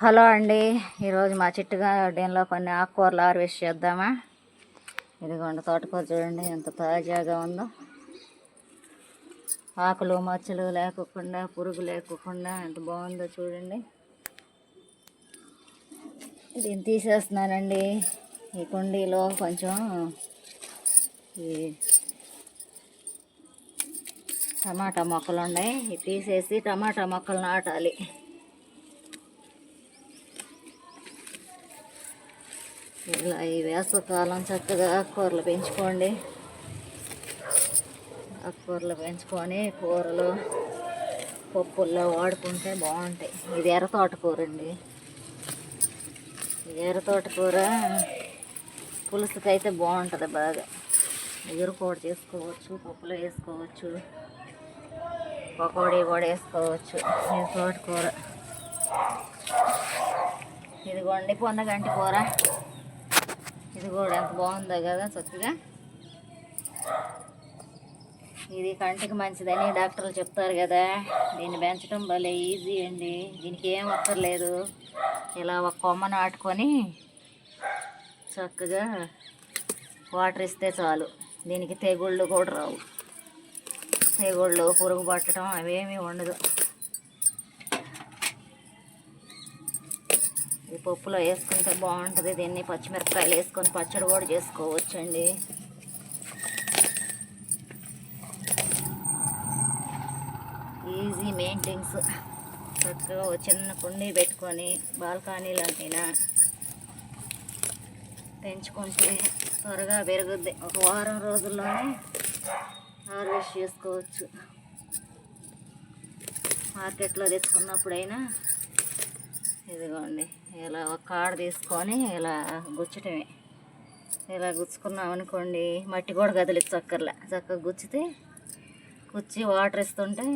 Hello అండి, ఈరోజు మా చెట్టు గార్డెన్లో కొన్ని ఆకుకూరలు హార్వెస్ట్ చేద్దామా. ఇదిగోండి తోటకూర చూడండి ఎంత తాజాగా ఉందో. ఆకులు మచ్చలు లేకుండా, పురుగు లేకుండా ఎంత బాగుందో చూడండి. దీన్ని తీసేస్తున్నానండి. ఈ కుండీలో కొంచెం ఈ టమాటా మొక్కలు ఉన్నాయి, ఇవి తీసేసి టమాటా మొక్కలు నాటాలి. ఇలా ఈ వేసవకాలం చక్కగా ఆకుకూరలు పెంచుకోండి. ఆకుకూరలు పెంచుకొని కూరలు పప్పుల్లో వాడుకుంటే బాగుంటాయి. ఇది ఎర్ర తోటకూర అండి. ఈ ఎర్ర తోటకూర పులుసుకైతే బాగుంటుంది బాగా. ఎగురు కూడా చేసుకోవచ్చు, పప్పులో వేసుకోవచ్చు, పకోడీ కూడా వేసుకోవచ్చు. ఈ తోటకూర ఇదిగోండి పొన్నగంటి కూర. ఇది కూడా ఎంత బాగుందో కదా చక్కగా. ఇది కంటికి మంచిదని డాక్టర్లు చెప్తారు కదా. దీన్ని పెంచడం భలే ఈజీ అండి. దీనికి ఏం అక్కర్లేదు. ఇలా ఒక కొమ్మ నాటుకొని చక్కగా వాటర్ ఇస్తే చాలు. దీనికి తెగుళ్ళు కూడా రావు. తెగుళ్ళు, పురుగు పట్టడం అవేమీ ఉండదు. ఈ పప్పులో వేసుకుంటే బాగుంటుంది. దీన్ని పచ్చిమిరపకాయలు వేసుకొని పచ్చడి కూడా చేసుకోవచ్చండి. Easy maintenance. చక్కగా చిన్న కుండీ పెట్టుకొని బాల్కనీలైనా పెంచుకుంటే త్వరగా పెరుగుద్ది. ఒక వారం రోజుల్లోనే హార్వెస్ట్ చేసుకోవచ్చు. మార్కెట్లో తెచ్చుకున్నప్పుడైనా ఇదిగోండి ఇలా ఒక కాడ తీసుకొని ఇలా గుచ్చటమే. ఇలా గుచ్చుకున్నాం అనుకోండి, మట్టి కూడా కదిలించక్కర్లే. చక్కగా గుచ్చి వాటర్ ఇస్తుంటే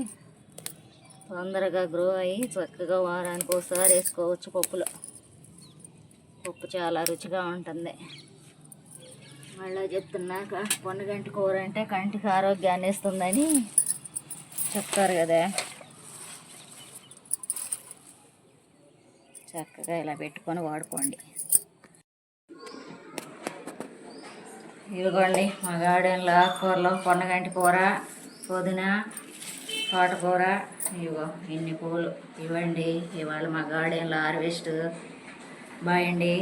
తొందరగా గ్రో అయ్యి చక్కగా వారానికి ఒకసారి వేసుకోవచ్చు పప్పులో. పప్పు చాలా రుచిగా ఉంటుంది. మళ్ళీ చెప్తున్నాక పొన్నగంటి కూర అంటే కంటికి ఆరోగ్యాన్ని ఇస్తుందని చెప్తారు కదా. చక్కగా ఇలా పెట్టుకొని వాడుకోండి. ఇదిగోండి మా గార్డెన్లో ఆకుకూరలు పొన్నగంటి కూర, పుదీనా, తోటకూర. ఇదిగో ఇన్ని పూలు ఇవ్వండి. ఇవాళ మా గార్డెన్లో హార్వెస్ట్. బాయ్ అండి.